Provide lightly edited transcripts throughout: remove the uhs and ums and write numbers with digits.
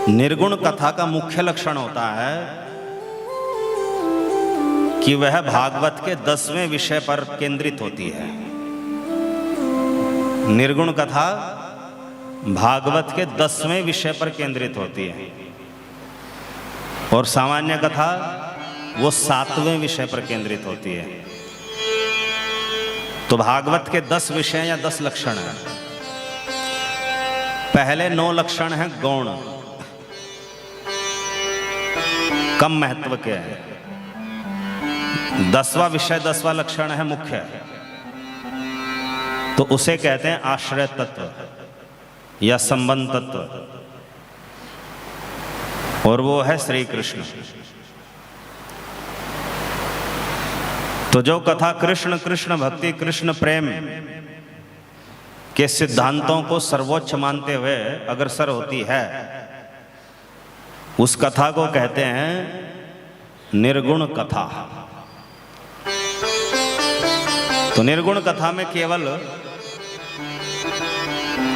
निर्गुण कथा का मुख्य लक्षण होता है कि वह भागवत के 10वें विषय पर केंद्रित होती है। निर्गुण कथा भागवत के 10वें विषय पर केंद्रित होती है और सामान्य कथा वो 7वें विषय पर केंद्रित होती है। तो भागवत के 10 विषय या 10 लक्षण हैं। पहले 9 लक्षण हैं गौण, कम महत्व के हैं। 10वां विषय 10वां लक्षण है मुख्य, तो उसे कहते हैं आश्रय तत्व या संबंध तत्व, और वो है श्री कृष्ण। तो जो कथा कृष्ण कृष्ण भक्ति कृष्ण प्रेम के सिद्धांतों को सर्वोच्च मानते हुए अग्रसर होती है, उस कथा को कहते हैं निर्गुण कथा। तो निर्गुण कथा में केवल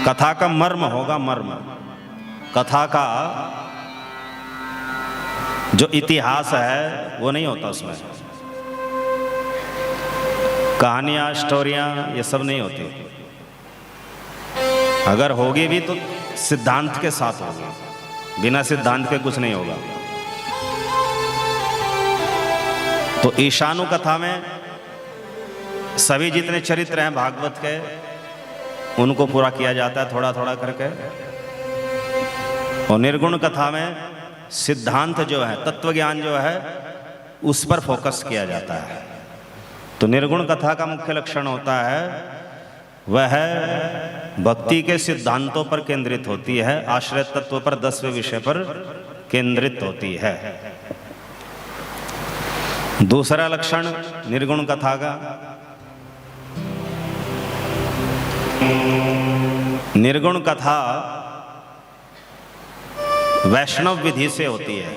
कथा का मर्म होगा, मर्म कथा का जो इतिहास है वो नहीं होता उसमें। कहानियां स्टोरियां ये सब नहीं होती। अगर होगी भी तो सिद्धांत के साथ होगी, बिना सिद्धांत के कुछ नहीं होगा। तो ईशानु कथा में सभी जितने चरित्र हैं भागवत के उनको पूरा किया जाता है थोड़ा थोड़ा करके, और निर्गुण कथा में सिद्धांत जो है, तत्व ज्ञान जो है, उस पर फोकस किया जाता है। तो निर्गुण कथा का मुख्य लक्षण होता है वह भक्ति के सिद्धांतों पर केंद्रित होती है, आश्रय तत्व पर 10वें विषय पर केंद्रित होती है। दूसरा लक्षण निर्गुण कथा का, निर्गुण कथा वैष्णव विधि से होती है,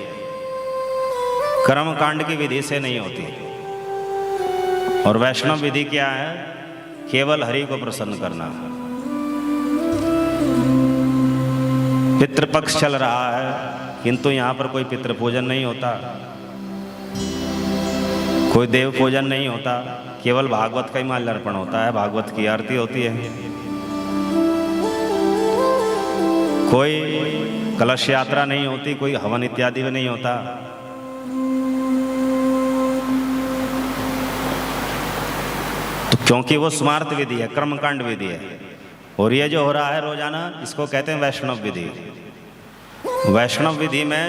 कर्मकांड की विधि से नहीं होती। और वैष्णव विधि क्या है? केवल हरि को प्रसन्न करना। पितृपक्ष चल रहा है किंतु यहां पर कोई पितृ पूजन नहीं होता, कोई देव पूजन नहीं होता, केवल भागवत का ही माल्यार्पण होता है, भागवत की आरती होती है। कोई कलश यात्रा नहीं होती, कोई हवन इत्यादि भी नहीं होता। तो क्योंकि वो स्मार्त विधि है, कर्मकांड विधि है। और ये जो हो रहा है रोजाना, इसको कहते हैं वैष्णव विधि। वैष्णव विधि में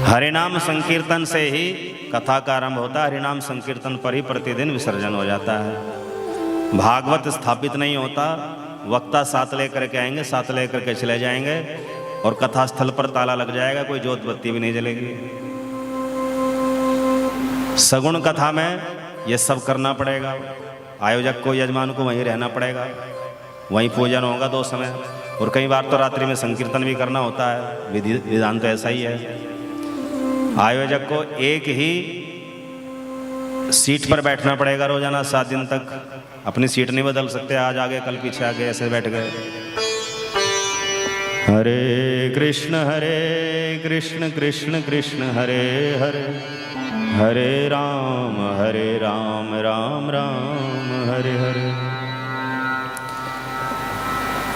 हरिनाम संकीर्तन से ही कथा का आरंभ होता है, हरिनाम संकीर्तन पर ही प्रतिदिन विसर्जन हो जाता है। भागवत स्थापित नहीं होता, वक्ता साथ लेकर के आएंगे, साथ लेकर के चले जाएंगे और कथा स्थल पर ताला लग जाएगा, कोई जोत बत्ती भी नहीं जलेगी। सगुण कथा में ये सब करना पड़ेगा, आयोजक को, यजमान को वहीं रहना पड़ेगा, वहीं पूजन होगा 2 समय, और कई बार तो रात्रि में संकीर्तन भी करना होता है। विधि विधान तो ऐसा ही है। आयोजक को एक ही सीट पर बैठना पड़ेगा रोजाना 7 दिन तक, अपनी सीट नहीं बदल सकते, आज आगे कल पीछे आगे ऐसे बैठ गए। हरे कृष्ण कृष्ण कृष्ण हरे हरे, हरे राम राम राम हरे हरे।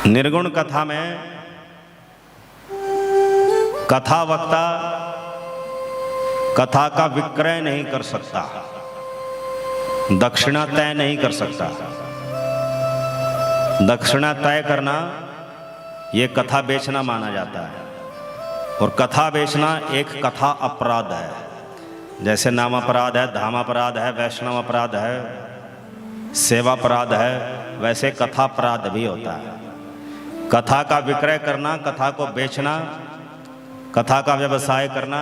निर्गुण कथा में कथा वक्ता कथा का विक्रय नहीं कर सकता, दक्षिणा तय नहीं कर सकता। दक्षिणा तय करना ये कथा बेचना माना जाता है, और कथा बेचना एक कथा अपराध है। जैसे नाम अपराध है, धाम अपराध है, वैष्णव अपराध है, सेवा अपराध है, वैसे कथा अपराध भी होता है। कथा का विक्रय करना, कथा को बेचना, कथा का व्यवसाय करना,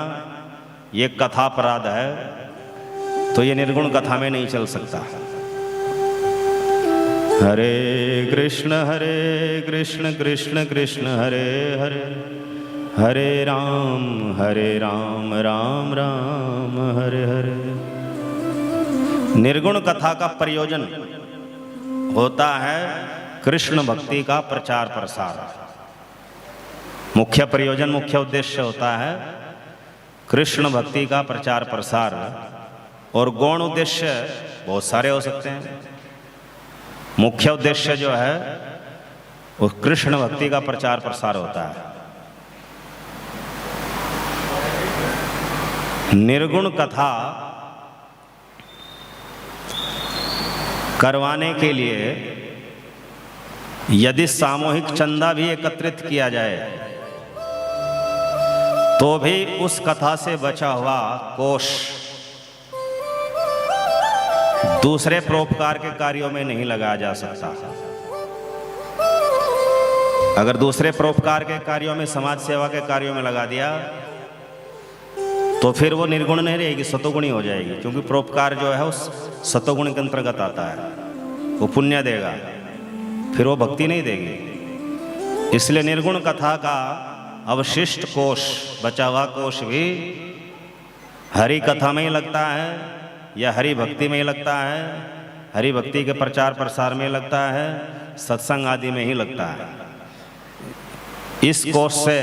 ये कथा अपराध है। तो ये निर्गुण कथा में नहीं चल सकता। हरे कृष्ण कृष्ण कृष्ण हरे हरे, हरे राम राम राम हरे हरे। निर्गुण कथा का प्रयोजन होता है कृष्ण भक्ति का प्रचार प्रसार। मुख्य प्रयोजन, मुख्य उद्देश्य होता है कृष्ण भक्ति का प्रचार प्रसार, और गौण उद्देश्य बहुत सारे हो सकते हैं। मुख्य उद्देश्य जो है वो कृष्ण भक्ति का प्रचार प्रसार होता है। निर्गुण कथा करवाने के लिए यदि सामूहिक चंदा भी एकत्रित किया जाए तो भी उस कथा से बचा हुआ कोष दूसरे परोपकार के कार्यों में नहीं लगाया जा सकता। अगर दूसरे परोपकार के कार्यों में, समाज सेवा के कार्यों में लगा दिया तो फिर वो निर्गुण नहीं रहेगी, सतोगुणी हो जाएगी, क्योंकि परोपकार जो है उस सतोगुण के अंतर्गत आता है। वो पुण्य देगा, फिर वो भक्ति नहीं देगी। इसलिए निर्गुण कथा का अवशिष्ट कोष, बचा हुआ कोष भी हरि कथा में ही लगता है या हरि भक्ति में ही लगता है, हरि भक्ति के प्रचार प्रसार में लगता है, सत्संग आदि में ही लगता है। इस कोष से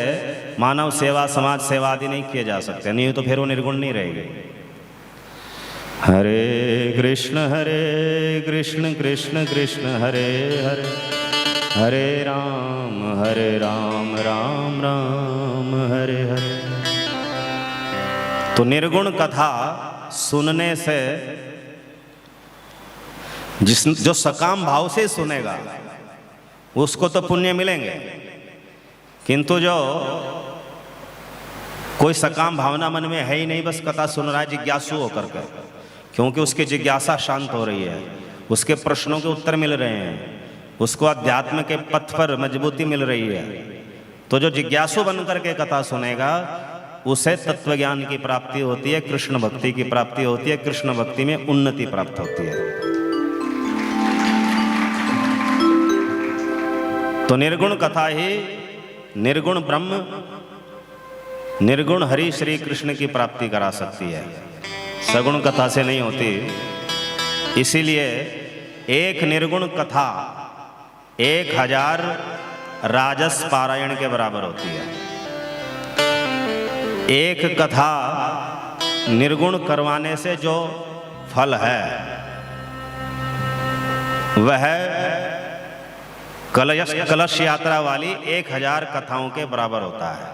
मानव सेवा, समाज सेवा आदि नहीं किए जा सकते, नहीं तो फिर वो निर्गुण नहीं रहेगी। हरे कृष्ण कृष्ण कृष्ण हरे हरे, हरे राम राम राम हरे हरे। तो निर्गुण कथा सुनने से जो सकाम भाव से सुनेगा उसको तो पुण्य मिलेंगे, किंतु जो कोई सकाम भावना मन में है ही नहीं, बस कथा सुन रहा है जिज्ञासु होकर के, क्योंकि उसकी जिज्ञासा शांत हो रही है, उसके प्रश्नों के उत्तर मिल रहे हैं, उसको अध्यात्म के पथ पर मजबूती मिल रही है, तो जो जिज्ञासु बनकर के कथा सुनेगा उसे तत्व ज्ञान की प्राप्ति होती है, कृष्ण भक्ति की प्राप्ति होती है, कृष्ण भक्ति में उन्नति प्राप्त होती है। तो निर्गुण कथा ही निर्गुण ब्रह्म, निर्गुण हरि श्री कृष्ण की प्राप्ति करा सकती है, सगुण कथा से नहीं होती। इसीलिए एक निर्गुण कथा 1000 राजस पारायण के बराबर होती है। एक कथा निर्गुण करवाने से जो फल है वह कलश यात्रा वाली 1000 कथाओं के बराबर होता है।